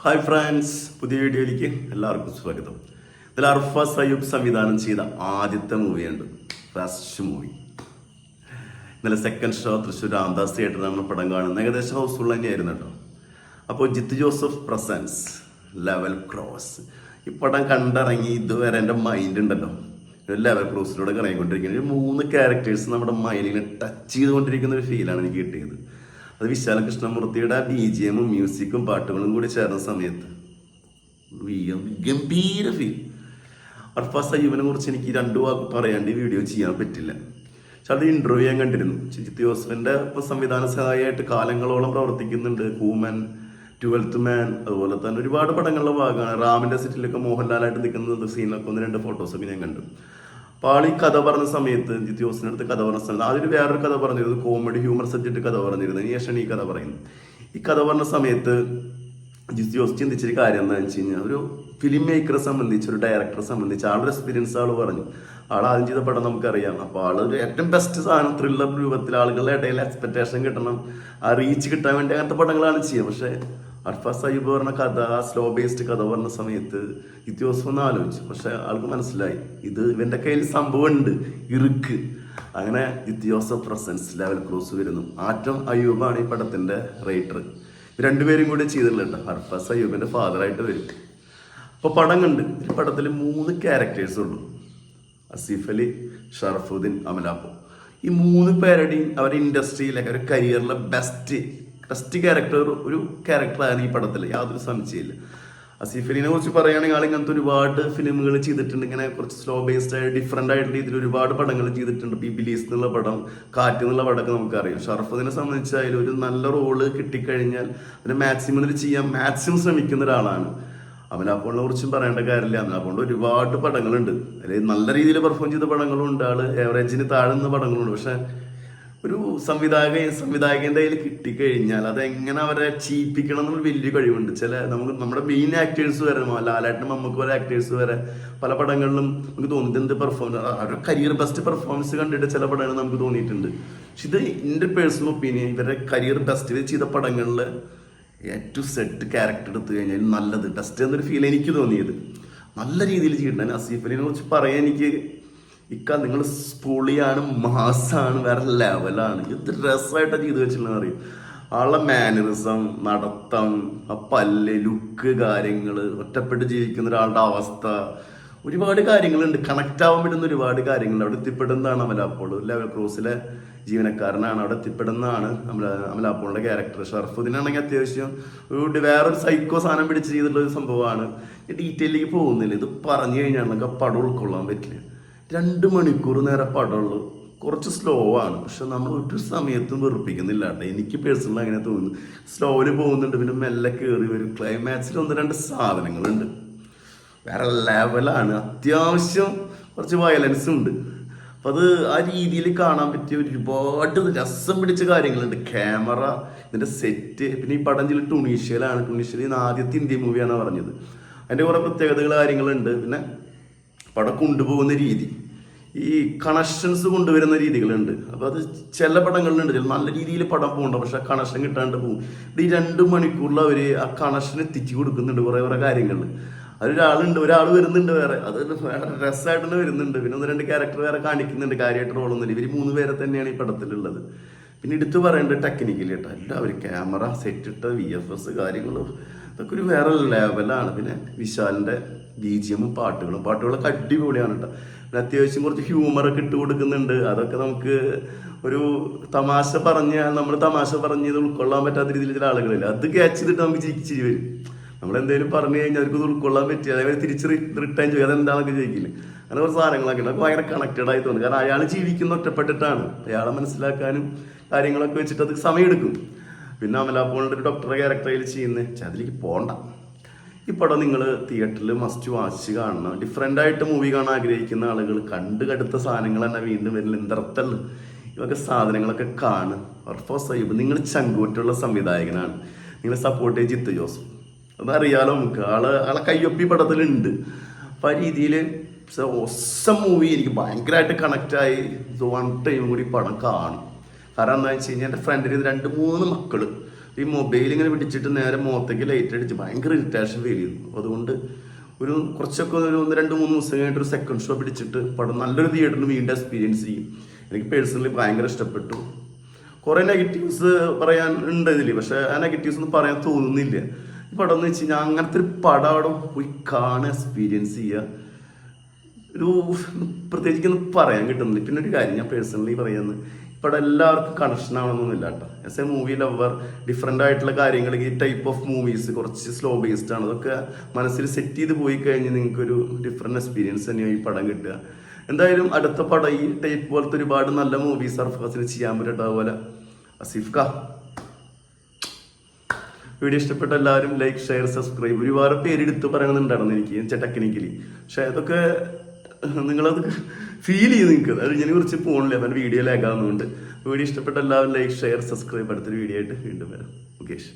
Hi friends, പുതിയ വീഡിയോയിലേക്ക് എല്ലാവർക്കും സ്വാഗതം. ഇതിൽ അർഫാസ് അയ്യൂബ് സംവിധാനം ചെയ്ത ആദ്യത്തെ മൂവിയുണ്ട്, ഫസ്റ്റ് മൂവി. ഇന്നലെ സെക്കൻഡ് ഷോ തൃശ്ശൂർ രാംദാസ് തിയേറ്ററിലാണ് പടം കാണുന്നത്. ഏകദേശം ഹൗസ്ഫുൾ തന്നെയായിരുന്നു കേട്ടോ. അപ്പോൾ Jith Joseph presents level cross. ഈ പടം കണ്ടിറങ്ങി ഇതുവരെ എൻ്റെ മൈൻഡ് ഉണ്ടല്ലോ ഒരു ലെവൽ ക്രോസിലൂടെ കറങ്ങിക്കൊണ്ടിരിക്കുന്നത്. ഒരു 3 ക്യാരക്ടേഴ്സ് നമ്മുടെ മൈൻഡിനെ ടച്ച് ചെയ്തുകൊണ്ടിരിക്കുന്ന ഒരു ഫീലാണ് എനിക്ക് കിട്ടിയത്. അത് വിശാല കൃഷ്ണമൂർത്തിയുടെ BGM മ്യൂസിക്കും പാട്ടുകളും കൂടി ചേർന്ന സമയത്ത് ഗംഭീര ഫീൽ. അർഫാസ് അയ്യൂബിനെ കുറിച്ച് എനിക്ക് 2 വാക്ക് പറയാണ്ട് ഈ വീഡിയോ ചെയ്യാൻ പറ്റില്ല. പക്ഷെ അത് ഇൻ്റർവ്യൂ ഞാൻ കണ്ടിരുന്നു. ജിത്ത് ജോസഫിൻ്റെ സംവിധാന സഹായിയായിട്ട് കാലങ്ങളോളം പ്രവർത്തിക്കുന്നുണ്ട്. കൂമൻ, 12th മാൻ, അതുപോലെ തന്നെ ഒരുപാട് പടങ്ങളുടെ ഭാഗമാണ്. റാമിൻ്റെ സെറ്റിലൊക്കെ മോഹൻലാലായിട്ട് നിൽക്കുന്ന സീനൊക്കെ 1-2 ഫോട്ടോസൊക്കെ ഞാൻ കണ്ടു. അപ്പോൾ ആൾ ഈ കഥ പറഞ്ഞ സമയത്ത്, ജിത്ത് ജോസിൻ്റെ അടുത്ത് കഥ പറഞ്ഞ സമയത്ത് അതിൽ വേറൊരു കഥ പറഞ്ഞിരുന്നത്, കോമഡി ഹ്യൂമർ സബ്ജക്റ്റ് കഥ പറഞ്ഞിരുന്നത്. അതിന് ശേഷമാണ് ഈ കഥ പറയുന്നത്. ഈ കഥ പറഞ്ഞ സമയത്ത് ജിത്ത് ജോസ് ചിന്തിച്ചൊരു കാര്യം എന്താണെന്ന് വെച്ച് കഴിഞ്ഞാൽ, ഒരു ഫിലിം മേക്കറെ സംബന്ധിച്ച്, ഒരു ഡയറക്ടറെ സംബന്ധിച്ച് ആളുടെ എക്സ്പീരിയൻസ് ആൾ പറഞ്ഞു. ആദ്യം ചെയ്ത പടം നമുക്കറിയാം. അപ്പോൾ ഒരു ഏറ്റവും ബെസ്റ്റ് സാധനം ത്രില്ലർ രൂപത്തിൽ ആളുകളുടെ ഇടയിൽ എക്സ്പെക്ടേഷൻ കിട്ടണം, ആ റീച്ച് കിട്ടാൻ വേണ്ടി അങ്ങനത്തെ പടങ്ങളാണ് ചെയ്യുക. പക്ഷേ അർഫാസ് അയ്യൂബ് പറഞ്ഞ കഥ, സ്ലോ ബേസ്ഡ് കഥ പറഞ്ഞ സമയത്ത് ജിത്ത് ജോസഫ് ഒന്ന് ആലോചിച്ചു. പക്ഷെ ആൾക്ക് മനസ്സിലായി ഇത് ഇവൻ്റെ കയ്യിൽ സംഭവം ഉണ്ട്, ഇറുക്ക്. അങ്ങനെ Jith Joseph presents level cross വരുന്നു. ആറ്റം അയ്യൂബാണ് ഈ പടത്തിൻ്റെ റൈറ്റർ. 2 പേരും കൂടി ചെയ്തിട്ടുണ്ട്. അർഫാസ് അയ്യൂബിൻ്റെ ഫാദറായിട്ട് വരും. അപ്പോൾ പടം കണ്ട് ഈ പടത്തിൽ 3 ക്യാരക്ടേഴ്സ് ഉള്ളൂ. ആസിഫ് അലി, ഷറഫുദ്ദീൻ, അമലാപ്പോ. ഈ 3 പേരുടെയും അവരുടെ ഇൻഡസ്ട്രിയിലെ ഒരു കരിയറിലെ ബെസ്റ്റ് ക്യാരക്ടർ ഒരു ക്യാരക്ടറാണ് ഈ പടത്തിൽ, യാതൊരു സംശയമില്ല. ആസിഫ് അലിനെ കുറിച്ച് പറയുകയാണെങ്കിൽ ആൾ ഇങ്ങനത്തെ ഒരുപാട് ഫിലിമുകൾ ചെയ്തിട്ടുണ്ട്. ഇങ്ങനെ കുറച്ച് സ്ലോ ബേസ്ഡ് ആയിട്ട് ഡിഫറെൻ്റ് ആയിട്ടുള്ള രീതിയിൽ ഒരുപാട് പടങ്ങൾ ചെയ്തിട്ടുണ്ട്. ബിബിലീസ് എന്നുള്ള പടം, കാറ്റ് എന്നുള്ള പടമൊക്കെ നമുക്കറിയാം. ഷറഫുദ്ദീനെ സംബന്ധിച്ചായാലും ഒരു നല്ല റോള് കിട്ടിക്കഴിഞ്ഞാൽ അതിന് മാക്സിമം ചെയ്യാൻ ശ്രമിക്കുന്ന ഒരാളാണ്. അമലാപ്പോളിനെ കുറിച്ചും പറയേണ്ട കാര്യമില്ല. അമലാപ്പോളിൻ്റെ ഒരുപാട് പടങ്ങളുണ്ട്. അതിൽ നല്ല രീതിയിൽ പെർഫോം ചെയ്ത പടങ്ങളുണ്ട്, ആൾ ഏവറേജിന് താഴ്ന്ന പടങ്ങളുണ്ട്. പക്ഷെ ഒരു സംവിധായകൻ്റെ കയ്യിൽ കിട്ടിക്കഴിഞ്ഞാൽ അതെങ്ങനെ അവരെ ചെയ്യിപ്പിക്കണം എന്നുള്ള വലിയ കഴിവുണ്ട്. നമ്മുടെ മെയിൻ ആക്ടേഴ്സ് വരെ, ലാലേട്ടനും മമ്മൂക്ക് പോലെ ആക്ടേഴ്സ് വരെ പല പടങ്ങളിലും നമുക്ക് തോന്നിയിട്ട് എന്ത് പെർഫോമൻസ്, അവരുടെ കരിയർ ബെസ്റ്റ് പെർഫോമൻസ് കണ്ടിട്ട് ചില പടങ്ങൾ നമുക്ക് തോന്നിയിട്ടുണ്ട്. പക്ഷെ ഇത് എൻ്റെ പേഴ്സണൽ ഒപ്പീനിയൻ, ഇവരുടെ കരിയർ ബെസ്റ്റ് ചെയ്ത പടങ്ങളിൽ ഏറ്റവും സെറ്റ് ക്യാരക്ടർ എടുത്തു കഴിഞ്ഞാൽ നല്ലത് ബെസ്റ്റ് എന്നൊരു ഫീൽ എനിക്ക് തോന്നിയത്. നല്ല രീതിയിൽ ചെയ്തിട്ടുണ്ട്. ആസിഫ് അലിനെ കുറിച്ച് പറയാൻ എനിക്ക് നിങ്ങൾ സ്പൂളിയാണ്, മാസാണ്, വേറെ ലെവലാണ്. എന്ത് രസമായിട്ടാണ് ചെയ്ത് വെച്ചിട്ടുണ്ടെന്ന് അറിയും. ആളുടെ മാനറിസം, നടത്തം, ആ പല്ല്, ലുക്ക്, കാര്യങ്ങൾ, ഒറ്റപ്പെട്ട് ജീവിക്കുന്ന ഒരാളുടെ അവസ്ഥ, ഒരുപാട് കാര്യങ്ങളുണ്ട്. കണക്ട് ആവാൻ പറ്റുന്ന ഒരുപാട് കാര്യങ്ങളുണ്ട്. അവിടെ എത്തിപ്പെടുന്നതാണ് അമലാപ്പോൾ. ലെവൽ ക്രോസിലെ ജീവനക്കാരനാണ്, അവിടെ എത്തിപ്പെടുന്നതാണ് അമലാപ്പോളിൻ്റെ ക്യാരക്ടർ. ഷറഫുദ്ദീനാണെങ്കിൽ അത്യാവശ്യം വേറൊരു സൈക്കോ സാധനം പിടിച്ച് ചെയ്തിട്ടുള്ള ഒരു സംഭവമാണ്. ഡീറ്റെയിലേക്ക് പോകുന്നില്ല. ഇത് പറഞ്ഞു കഴിഞ്ഞാൽ നമുക്ക് ആ പടം ഉൾക്കൊള്ളാൻ പറ്റില്ല. 2 മണിക്കൂർ നേരം പടമുള്ളൂ. കുറച്ച് സ്ലോ ആണ്, പക്ഷെ നമ്മൾ ഒരു സമയത്തും വെറുപ്പിക്കുന്നില്ല കേട്ടോ. എനിക്ക് പേഴ്സണൽ അങ്ങനെ തോന്നുന്നു. സ്ലോയിൽ പോകുന്നുണ്ട്, പിന്നെ മെല്ലെ കയറി വരും. ക്ലൈമാക്സിൽ 1-2 സാധനങ്ങളുണ്ട്, വേറെ ലെവലാണ്. അത്യാവശ്യം കുറച്ച് വയലൻസും ഉണ്ട്. അപ്പം അത് ആ രീതിയിൽ കാണാൻ പറ്റിയ ഒരുപാട് രസം പിടിച്ച കാര്യങ്ങളുണ്ട്. ക്യാമറ, ഇതിൻ്റെ സെറ്റ്, പിന്നെ ഈ പടം ചില ടുണീഷ്യയിലാണ്. ടുണീഷ്യയിൽ ആദ്യത്തെ ഇന്ത്യൻ മൂവിയാണ് പറഞ്ഞത്. അതിൻ്റെ കുറേ പ്രത്യേകതകൾ കാര്യങ്ങളുണ്ട്. പിന്നെ പടം കൊണ്ടുപോകുന്ന രീതി, ഈ കണക്ഷൻസ് കൊണ്ടുവരുന്ന രീതികളുണ്ട്. അപ്പോൾ അത് ചില പടങ്ങളിലുണ്ട് നല്ല രീതിയിൽ പടം പോകണ്ട, പക്ഷെ ആ കണക്ഷൻ കിട്ടാണ്ട് പോകും. ഈ 2 മണിക്കൂറിൽ അവർ ആ കണക്ഷൻ എത്തിച്ചു കൊടുക്കുന്നുണ്ട് കുറേ കാര്യങ്ങൾ. ഒരാൾ വരുന്നുണ്ട് വേറെ, അത് വേറെ രസമായിട്ട് തന്നെ വരുന്നുണ്ട്. പിന്നെ 1-2 ക്യാരക്ടർ വേറെ കാണിക്കുന്നുണ്ട്. കാര്യമായിട്ട് റോളൊന്നുമില്ല. ഇവർ 3 പേരെ തന്നെയാണ് ഈ പടത്തിലുള്ളത്. പിന്നെ എടുത്തു പറയേണ്ടത് ടെക്നിക്കലി കേട്ടോ, എല്ലാവരും ക്യാമറ സെറ്റിട്ട VFS കാര്യങ്ങളും ഇതൊക്കെ ഒരു വേറെ ലെവലാണ്. പിന്നെ വിശാലിൻ്റെ BGM പാട്ടുകളൊക്കെ അടിപൊളിയാണ് കേട്ടോ. പിന്നെ അത്യാവശ്യം കുറച്ച് ഹ്യൂമറൊക്കെ ഇട്ട് കൊടുക്കുന്നുണ്ട്. അതൊക്കെ നമുക്ക് ഒരു തമാശ പറഞ്ഞത് ഉൾക്കൊള്ളാൻ പറ്റാത്ത രീതിയിൽ ചില ആളുകളില്ല. അത് ക്യാച്ച് ചെയ്തിട്ട് നമുക്ക് ചിരിച്ചിരി വരും. നമ്മളെന്തെങ്കിലും പറഞ്ഞു കഴിഞ്ഞാൽ അവർക്ക് ഇത് ഉൾക്കൊള്ളാൻ പറ്റി, അതേപോലെ തിരിച്ച് റിട്ടേൺ ചെയ്യും, അതെന്താണെന്നൊക്കെ ചോദിക്കില്ല. അങ്ങനെ കുറച്ച് സാധനങ്ങളൊക്കെ ഉണ്ട്. ഭയങ്കര കണക്റ്റഡ് ആയി തോന്നുന്നു. കാരണം അയാൾ ജീവിക്കുന്ന ഒറ്റപ്പെട്ടിട്ടാണ്. അയാളെ മനസ്സിലാക്കാനും കാര്യങ്ങളൊക്കെ വെച്ചിട്ട് അത് സമയമെടുക്കും. പിന്നെ അമലാപ്പോളിൻ്റെ ഒരു ഡോക്ടറെ ക്യാരക്ടറിൽ ചെയ്യുന്നത് അതിലേക്ക് പോകണ്ട. ഈ പടം നിങ്ങൾ തിയേറ്ററിൽ മസ്റ്റ് വാച്ച് കാണണം. ഡിഫറെൻ്റ് ആയിട്ട് മൂവി കാണാൻ ആഗ്രഹിക്കുന്ന ആളുകൾ, കടുത്ത സാധനങ്ങൾ തന്നെ വീണ്ടും വരുന്ന എന്തർത്തല്ല ഇവയൊക്കെ സാധനങ്ങളൊക്കെ കാണും. അർഫാസ് അയ്യൂബ് നിങ്ങൾ ചങ്കൂറ്റുള്ള സംവിധായകനാണ്. നിങ്ങൾ സപ്പോർട്ട് ചെയ്ത് ജിത്ത് ജോസഫ്, അതറിയാലോ നമുക്ക്. ആളെ കയ്യൊപ്പി പടത്തിലുണ്ട്. അപ്പോൾ ആ രീതിയിൽ ഒസം മൂവി എനിക്ക് ഭയങ്കരമായിട്ട് കണക്റ്റായി. 1 ടൈം കൂടി പടം കാണും. കാരണം എന്താണെന്ന് വെച്ച് കഴിഞ്ഞാൽ എൻ്റെ ഫ്രണ്ടിന് 2-3 മക്കൾ ഈ മൊബൈൽ ഇങ്ങനെ പിടിച്ചിട്ട് നേരെ മുഖത്തേക്ക് ലൈറ്റ് അടിച്ച് ഭയങ്കര ഇറിറ്റേഷൻ ഫീൽ ചെയ്യുന്നു. അപ്പോൾ അതുകൊണ്ട് കുറച്ചൊക്കെ ഒരു 1-2-3 ദിവസം കഴിഞ്ഞിട്ട് ഒരു സെക്കൻഡ് ഷോ പിടിച്ചിട്ട് പടം നല്ലൊരു തിയേറ്ററിൽ വീണ്ടും എക്സ്പീരിയൻസ് ചെയ്യും. എനിക്ക് പേഴ്സണലി ഭയങ്കര ഇഷ്ടപ്പെട്ടു. കുറേ നെഗറ്റീവ്സ് പറയാൻ ഉണ്ട് ഇതിൽ, പക്ഷെ ആ നെഗറ്റീവ്സ് ഒന്നും പറയാൻ തോന്നുന്നില്ല. ഈ പടം എന്ന് വെച്ച് കഴിഞ്ഞാൽ അങ്ങനത്തെ ഒരു പടം അവിടെ പോയി കാണാൻ എക്സ്പീരിയൻസ് ചെയ്യുക. ഒരു പ്രത്യേകിച്ചൊന്നും പറയാൻ കിട്ടുന്നില്ല. പിന്നെ ഒരു കാര്യം ഞാൻ പേഴ്സണലി പറയുന്നത്, ഇവിടെ എല്ലാവർക്കും കണക്ഷൻ ആവണമെന്നൊന്നുമില്ല കേട്ടോ. As A movie lover different ആയിട്ടുള്ള കാര്യങ്ങൾ, ഈ ടൈപ്പ് ഓഫ് മൂവീസ് കുറച്ച് സ്ലോ ബേസ്ഡ് ആണ്, അതൊക്കെ മനസ്സിൽ സെറ്റ് ചെയ്ത് പോയി കഴിഞ്ഞ് നിങ്ങൾക്കൊരു ഡിഫറെൻറ്റ് എക്സ്പീരിയൻസ് തന്നെയാണ് ഈ പടം കിട്ടുക. എന്തായാലും അടുത്ത പടം ഈ ടൈപ്പ് പോലത്തെ ഒരുപാട് നല്ല മൂവീസ് സർഫസിന് ചെയ്യാൻ പറ്റും. അതുപോലെ അസീഫ്ക വീഡിയോ ഇഷ്ടപ്പെട്ട എല്ലാവരും ലൈക്ക്, ഷെയർ, സബ്സ്ക്രൈബ്. ഒരുപാട് പേര് എടുത്ത് പറയണമെന്നുണ്ടായിരുന്നു എനിക്ക് ടെക്നിക്കലി, പക്ഷെ അതൊക്കെ നിങ്ങളത് ഫീൽ ചെയ്ത് നിങ്ങൾക്ക് അത് ഇതിനെ കുറിച്ച് പോകണില്ല. അപ്പം വീഡിയോ ലാഗാവുന്നതുകൊണ്ട് വീഡിയോ ഇഷ്ടപ്പെട്ട എല്ലാവരും ലൈക്ക്, ഷെയർ, സബ്സ്ക്രൈബ്. അടുത്തൊരു വീഡിയോ ആയിട്ട് വീണ്ടും വരാം. മുകേഷ്.